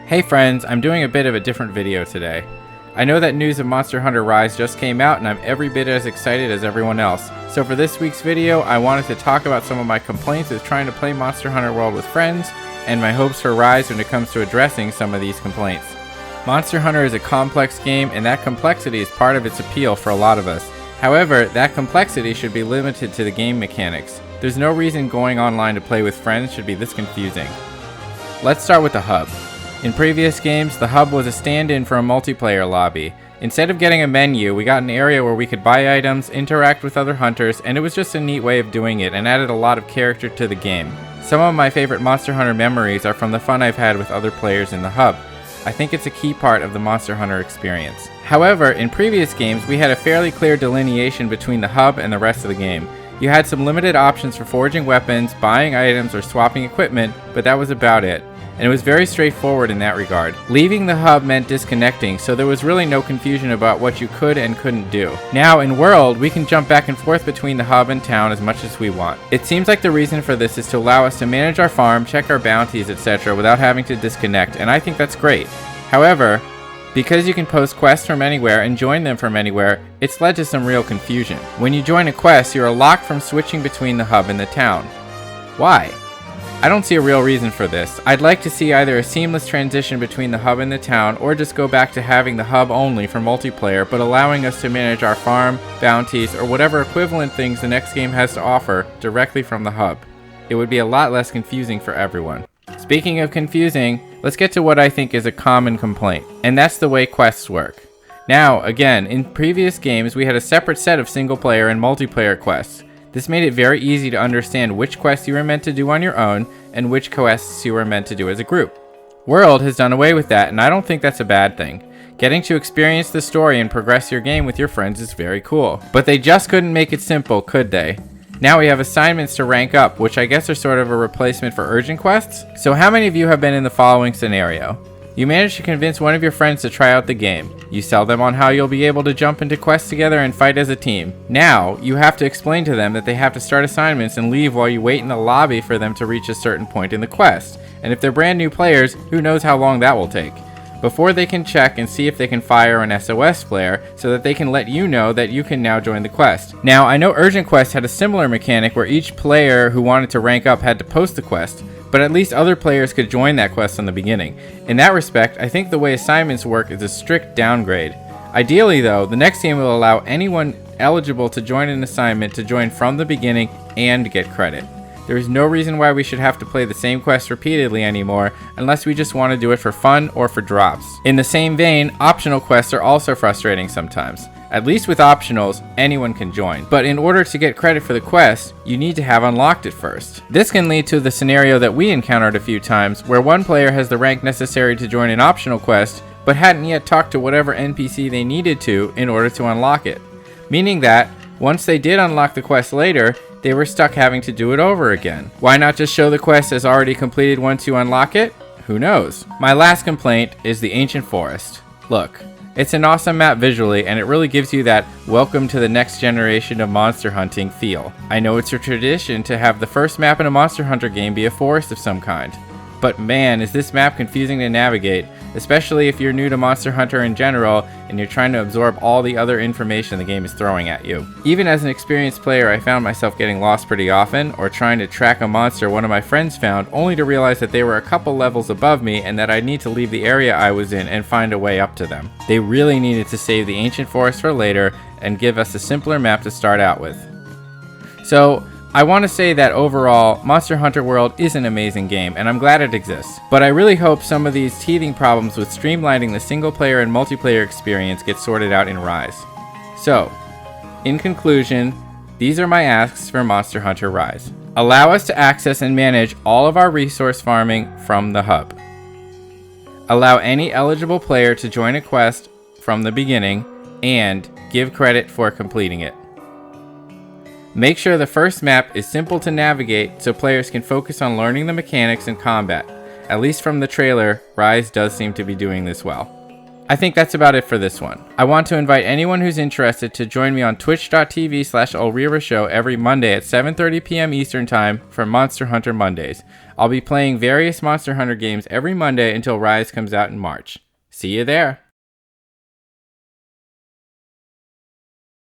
Hey friends, I'm doing a bit of a different video today. I know that news of Monster Hunter Rise just came out and I'm every bit as excited as everyone else. So for this week's video, I wanted to talk about some of my complaints with trying to play Monster Hunter World with friends, and my hopes for Rise when it comes to addressing some of these complaints. Monster Hunter is a complex game, and that complexity is part of its appeal for a lot of us. However, that complexity should be limited to the game mechanics. There's no reason going online to play with friends should be this confusing. Let's start with the hub. In previous games, the hub was a stand-in for a multiplayer lobby. Instead of getting a menu, we got an area where we could buy items, interact with other hunters, and it was just a neat way of doing it and added a lot of character to the game. Some of my favorite Monster Hunter memories are from the fun I've had with other players in the hub. I think it's a key part of the Monster Hunter experience. However, in previous games, we had a fairly clear delineation between the hub and the rest of the game. You had some limited options for forging weapons, buying items, or swapping equipment, but that was about it. And it was very straightforward in that regard. Leaving the hub meant disconnecting, so there was really no confusion about what you could and couldn't do. Now in World, we can jump back and forth between the hub and town as much as we want. It seems like the reason for this is to allow us to manage our farm, check our bounties, etc. without having to disconnect, and I think that's great. However, because you can post quests from anywhere and join them from anywhere, it's led to some real confusion. When you join a quest, you are locked from switching between the hub and the town. Why? I don't see a real reason for this. I'd like to see either a seamless transition between the hub and the town, or just go back to having the hub only for multiplayer, but allowing us to manage our farm, bounties, or whatever equivalent things the next game has to offer directly from the hub. It would be a lot less confusing for everyone. Speaking of confusing, let's get to what I think is a common complaint, and that's the way quests work. Now, again, in previous games we had a separate set of single player and multiplayer quests. This made it very easy to understand which quests you were meant to do on your own and which quests you were meant to do as a group. World has done away with that, and I don't think that's a bad thing. Getting to experience the story and progress your game with your friends is very cool. But they just couldn't make it simple, could they? Now we have assignments to rank up, which I guess are sort of a replacement for urgent quests. So how many of you have been in the following scenario? You manage to convince one of your friends to try out the game. You sell them on how you'll be able to jump into quests together and fight as a team. Now, you have to explain to them that they have to start assignments and leave while you wait in the lobby for them to reach a certain point in the quest. And if they're brand new players, who knows how long that will take. Before they can check and see if they can fire an SOS flare, so that they can let you know that you can now join the quest. Now, I know Urgent Quest had a similar mechanic where each player who wanted to rank up had to post the quest, but at least other players could join that quest in the beginning. In that respect, I think the way assignments work is a strict downgrade. Ideally though, the next game will allow anyone eligible to join an assignment to join from the beginning and get credit. There is no reason why we should have to play the same quest repeatedly anymore, unless we just want to do it for fun or for drops. In the same vein, optional quests are also frustrating sometimes. At least with optionals, anyone can join. But in order to get credit for the quest, you need to have unlocked it first. This can lead to the scenario that we encountered a few times, where one player has the rank necessary to join an optional quest, but hadn't yet talked to whatever NPC they needed to in order to unlock it. Meaning that, once they did unlock the quest later, they were stuck having to do it over again. Why not just show the quest as already completed once you unlock it? Who knows? My last complaint is the Ancient Forest. Look. It's an awesome map visually, and it really gives you that welcome to the next generation of monster hunting feel. I know it's a tradition to have the first map in a Monster Hunter game be a forest of some kind. But man, is this map confusing to navigate, especially if you're new to Monster Hunter in general and you're trying to absorb all the other information the game is throwing at you. Even as an experienced player, I found myself getting lost pretty often, or trying to track a monster one of my friends found, only to realize that they were a couple levels above me and that I'd need to leave the area I was in and find a way up to them. They really needed to save the Ancient Forest for later and give us a simpler map to start out with. So, I want to say that overall, Monster Hunter World is an amazing game, and I'm glad it exists. But I really hope some of these teething problems with streamlining the single player and multiplayer experience get sorted out in Rise. So, in conclusion, these are my asks for Monster Hunter Rise. Allow us to access and manage all of our resource farming from the hub. Allow any eligible player to join a quest from the beginning, and give credit for completing it. Make sure the first map is simple to navigate so players can focus on learning the mechanics and combat. At least from the trailer, Rise does seem to be doing this well. I think that's about it for this one. I want to invite anyone who's interested to join me on twitch.tv/Veeeerry Show every Monday at 7:30 p.m. Eastern Time for Monster Hunter Mondays. I'll be playing various Monster Hunter games every Monday until Rise comes out in March. See you there!